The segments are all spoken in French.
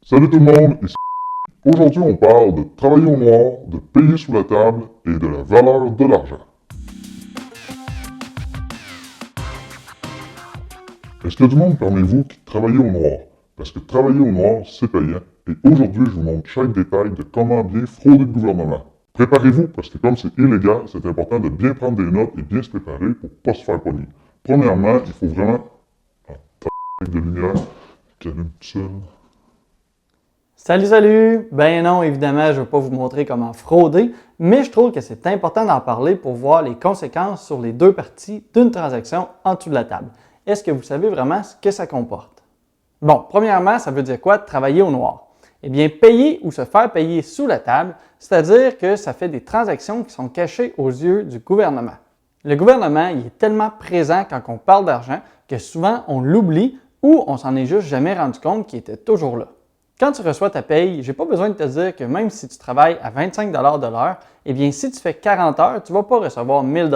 Salut tout le monde, ici. Aujourd'hui on parle de travailler au noir, de payer sous la table et de la valeur de l'argent. Est-ce qu'il y a du monde parmi vous qui travaille au noir? Parce que travailler au noir, c'est payant. Et aujourd'hui, je vous montre chaque détail de comment bien frauder le gouvernement. Préparez-vous, parce que comme c'est illégal, c'est important de bien prendre des notes et bien se préparer pour pas se faire pogner. Premièrement, il faut vraiment... Ah, de lumière, calme seul. Salut, salut! Ben non, évidemment, je ne vais pas vous montrer comment frauder, mais je trouve que c'est important d'en parler pour voir les conséquences sur les deux parties d'une transaction en dessous de la table. Est-ce que vous savez vraiment ce que ça comporte? Bon, premièrement, ça veut dire quoi travailler au noir? Eh bien, payer ou se faire payer sous la table, c'est-à-dire que ça fait des transactions qui sont cachées aux yeux du gouvernement. Le gouvernement, il est tellement présent quand on parle d'argent que souvent on l'oublie ou on s'en est juste jamais rendu compte qu'il était toujours là. Quand tu reçois ta paye, je n'ai pas besoin de te dire que même si tu travailles à 25 de l'heure, eh bien si tu fais 40 heures, tu ne vas pas recevoir 1000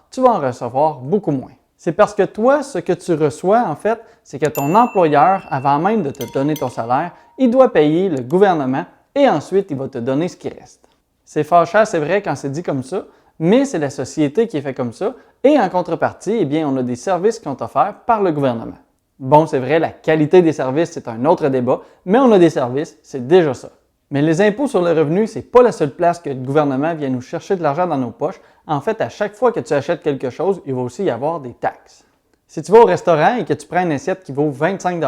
tu vas en recevoir beaucoup moins. C'est parce que toi, ce que tu reçois, en fait, c'est que ton employeur, avant même de te donner ton salaire, il doit payer le gouvernement et ensuite il va te donner ce qui reste. C'est fâchant, c'est vrai quand c'est dit comme ça, mais c'est la société qui est faite comme ça et en contrepartie, eh bien, on a des services qui sont offerts par le gouvernement. Bon, c'est vrai, la qualité des services, c'est un autre débat, mais on a des services, c'est déjà ça. Mais les impôts sur le revenu, ce n'est pas la seule place que le gouvernement vient nous chercher de l'argent dans nos poches. En fait, à chaque fois que tu achètes quelque chose, il va aussi y avoir des taxes. Si tu vas au restaurant et que tu prends une assiette qui vaut 25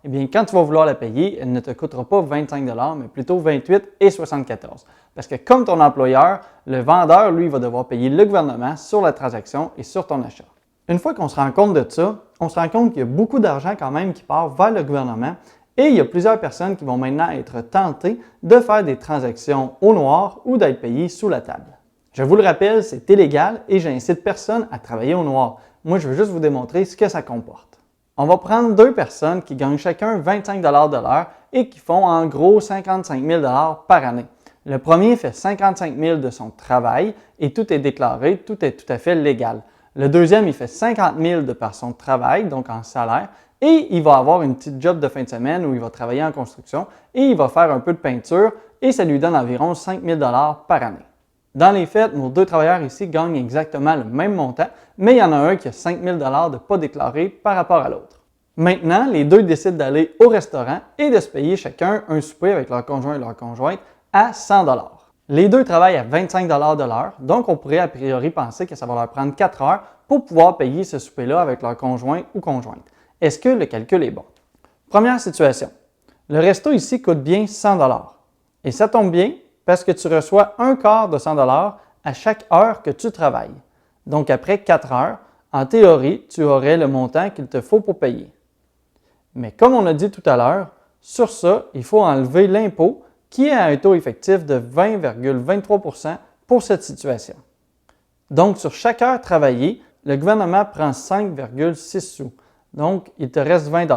eh bien, quand tu vas vouloir la payer, elle ne te coûtera pas 25 mais plutôt 28,74 Parce que comme ton employeur, le vendeur, lui, va devoir payer le gouvernement sur la transaction et sur ton achat. Une fois qu'on se rend compte de ça, on se rend compte qu'il y a beaucoup d'argent quand même qui part vers le gouvernement et il y a plusieurs personnes qui vont maintenant être tentées de faire des transactions au noir ou d'être payées sous la table. Je vous le rappelle, c'est illégal et j'incite personne à travailler au noir. Moi, je veux juste vous démontrer ce que ça comporte. On va prendre deux personnes qui gagnent chacun 25 de l'heure et qui font en gros 55 000 par année. Le premier fait 55 000 de son travail et tout est déclaré, tout est tout à fait légal. Le deuxième, il fait 50 000 de par son travail, donc en salaire, et il va avoir une petite job de fin de semaine où il va travailler en construction et il va faire un peu de peinture et ça lui donne environ 5 000 par année. Dans les faits, nos deux travailleurs ici gagnent exactement le même montant, mais il y en a un qui a 5 000 de pas déclarés par rapport à l'autre. Maintenant, les deux décident d'aller au restaurant et de se payer chacun un souper avec leur conjoint et leur conjointe à 100 Les deux travaillent à 25 de l'heure, donc on pourrait a priori penser que ça va leur prendre 4 heures pour pouvoir payer ce souper-là avec leur conjoint ou conjointe. Est-ce que le calcul est bon? Première situation. Le resto ici coûte bien 100 et ça tombe bien parce que tu reçois un quart de 100 à chaque heure que tu travailles. Donc après 4 heures, en théorie, tu aurais le montant qu'il te faut pour payer. Mais comme on a dit tout à l'heure, sur ça, il faut enlever l'impôt qui est à un taux effectif de 20,23 pour cette situation. Donc, sur chaque heure travaillée, le gouvernement prend 5,6 sous. Donc, il te reste 20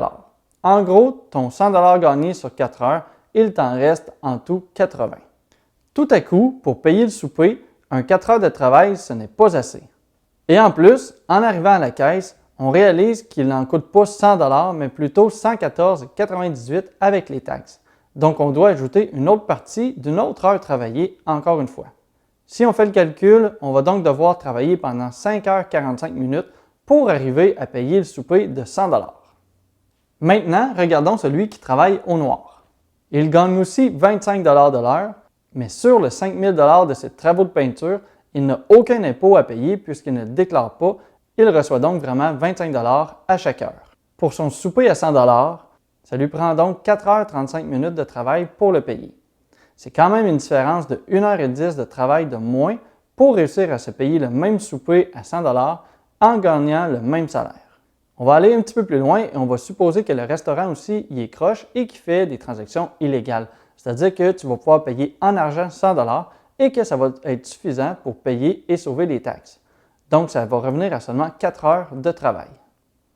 En gros, ton 100 gagné sur 4 heures, il t'en reste en tout 80. Tout à coup, pour payer le souper, un 4 heures de travail, ce n'est pas assez. Et en plus, en arrivant à la caisse, on réalise qu'il n'en coûte pas 100 mais plutôt 114,98 avec les taxes. Donc, on doit ajouter une autre partie d'une autre heure travaillée encore une fois. Si on fait le calcul, on va donc devoir travailler pendant 5h45 minutes pour arriver à payer le souper de 100 Maintenant, regardons celui qui travaille au noir. Il gagne aussi 25 de l'heure, mais sur le 5 000 de ses travaux de peinture, il n'a aucun impôt à payer puisqu'il ne déclare pas. Il reçoit donc vraiment 25 à chaque heure. Pour son souper à 100 ça lui prend donc 4h35 minutes de travail pour le payer. C'est quand même une différence de 1h10 de travail de moins pour réussir à se payer le même souper à 100 en gagnant le même salaire. On va aller un petit peu plus loin et on va supposer que le restaurant aussi y est croche et qu'il fait des transactions illégales. C'est-à-dire que tu vas pouvoir payer en argent 100 et que ça va être suffisant pour payer et sauver les taxes. Donc, ça va revenir à seulement 4 heures de travail.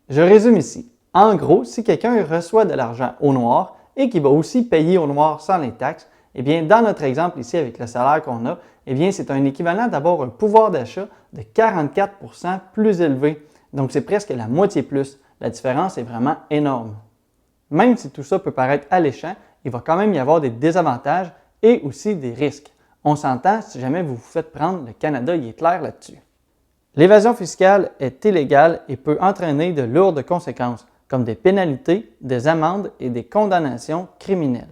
Je résume ici. En gros, si quelqu'un reçoit de l'argent au noir et qu'il va aussi payer au noir sans les taxes, eh bien, dans notre exemple ici avec le salaire qu'on a, eh bien, c'est un équivalent d'avoir un pouvoir d'achat de 44 plus élevé. Donc, c'est presque la moitié plus. La différence est vraiment énorme. Même si tout ça peut paraître alléchant, il va quand même y avoir des désavantages et aussi des risques. On s'entend si jamais vous vous faites prendre, le Canada il est clair là-dessus. L'évasion fiscale est illégale et peut entraîner de lourdes conséquences, comme des pénalités, des amendes et des condamnations criminelles.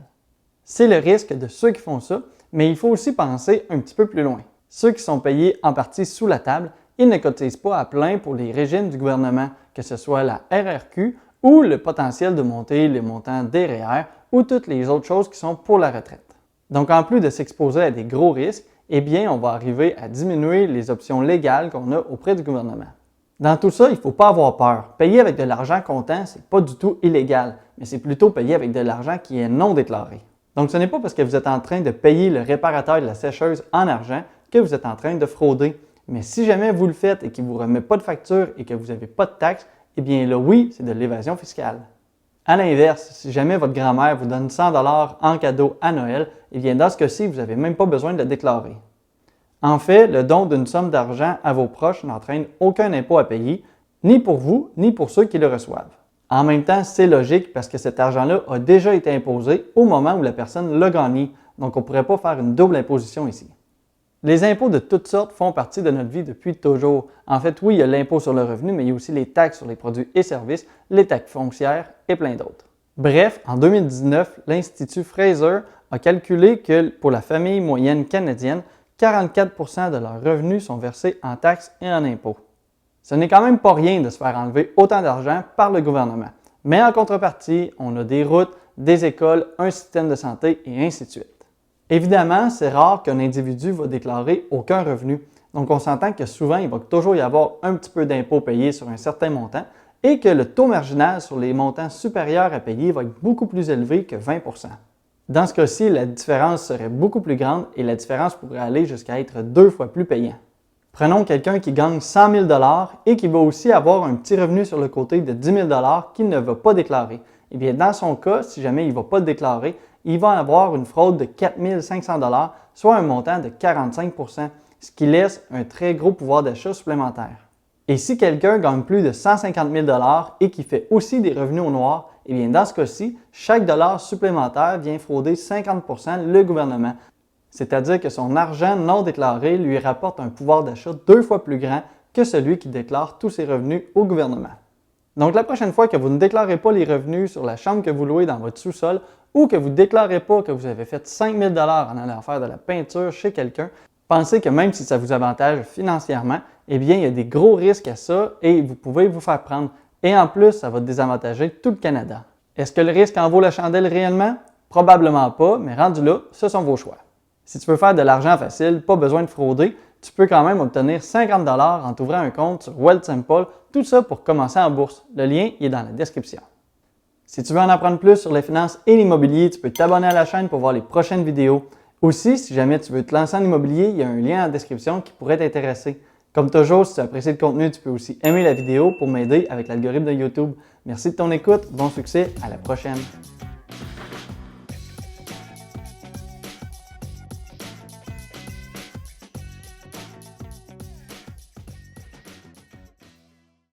C'est le risque de ceux qui font ça, mais il faut aussi penser un petit peu plus loin. Ceux qui sont payés en partie sous la table, ils ne cotisent pas à plein pour les régimes du gouvernement, que ce soit la RRQ ou le potentiel de monter les montants des REER ou toutes les autres choses qui sont pour la retraite. Donc en plus de s'exposer à des gros risques, eh bien on va arriver à diminuer les options légales qu'on a auprès du gouvernement. Dans tout ça, il ne faut pas avoir peur. Payer avec de l'argent comptant, ce n'est pas du tout illégal, mais c'est plutôt payer avec de l'argent qui est non déclaré. Donc ce n'est pas parce que vous êtes en train de payer le réparateur de la sécheuse en argent que vous êtes en train de frauder. Mais si jamais vous le faites et qu'il ne vous remet pas de facture et que vous n'avez pas de taxes, eh bien là oui, c'est de l'évasion fiscale. À l'inverse, si jamais votre grand-mère vous donne 100 $ en cadeau à Noël, eh bien dans ce cas-ci, vous n'avez même pas besoin de le déclarer. En fait, le don d'une somme d'argent à vos proches n'entraîne aucun impôt à payer, ni pour vous, ni pour ceux qui le reçoivent. En même temps, c'est logique parce que cet argent-là a déjà été imposé au moment où la personne l'a gagné, donc on ne pourrait pas faire une double imposition ici. Les impôts de toutes sortes font partie de notre vie depuis toujours. En fait, oui, il y a l'impôt sur le revenu, mais il y a aussi les taxes sur les produits et services, les taxes foncières et plein d'autres. Bref, en 2019, l'Institut Fraser a calculé que pour la famille moyenne canadienne, 44% de leurs revenus sont versés en taxes et en impôts. Ce n'est quand même pas rien de se faire enlever autant d'argent par le gouvernement. Mais en contrepartie, on a des routes, des écoles, un système de santé et ainsi de suite. Évidemment, c'est rare qu'un individu va déclarer aucun revenu. Donc, on s'entend que souvent, il va toujours y avoir un petit peu d'impôt payé sur un certain montant et que le taux marginal sur les montants supérieurs à payer va être beaucoup plus élevé que 20%. Dans ce cas-ci, la différence serait beaucoup plus grande et la différence pourrait aller jusqu'à être 2 fois plus payant. Prenons quelqu'un qui gagne 100 000 $ et qui va aussi avoir un petit revenu sur le côté de 10 000 $ qu'il ne va pas déclarer. Eh bien, dans son cas, si jamais il ne va pas le déclarer, il va avoir une fraude de 4 500 $, soit un montant de 45%, ce qui laisse un très gros pouvoir d'achat supplémentaire. Et si quelqu'un gagne plus de 150 000 $ et qui fait aussi des revenus au noir, eh bien dans ce cas-ci, chaque dollar supplémentaire vient frauder 50% le gouvernement. C'est-à-dire que son argent non déclaré lui rapporte un pouvoir d'achat 2 fois plus grand que celui qui déclare tous ses revenus au gouvernement. Donc la prochaine fois que vous ne déclarez pas les revenus sur la chambre que vous louez dans votre sous-sol ou que vous ne déclarez pas que vous avez fait 5 000 $ en allant faire de la peinture chez quelqu'un, pensez que même si ça vous avantage financièrement, eh bien il y a des gros risques à ça et vous pouvez vous faire prendre. Et en plus, ça va désavantager tout le Canada. Est-ce que le risque en vaut la chandelle réellement? Probablement pas, mais rendu là, ce sont vos choix. Si tu veux faire de l'argent facile, pas besoin de frauder, tu peux quand même obtenir 50 $ en t'ouvrant un compte sur Wealthsimple, tout ça pour commencer en bourse. Le lien est dans la description. Si tu veux en apprendre plus sur les finances et l'immobilier, tu peux t'abonner à la chaîne pour voir les prochaines vidéos. Aussi, si jamais tu veux te lancer en immobilier, il y a un lien en description qui pourrait t'intéresser. Comme toujours, si tu apprécies le contenu, tu peux aussi aimer la vidéo pour m'aider avec l'algorithme de YouTube. Merci de ton écoute, bon succès, à la prochaine!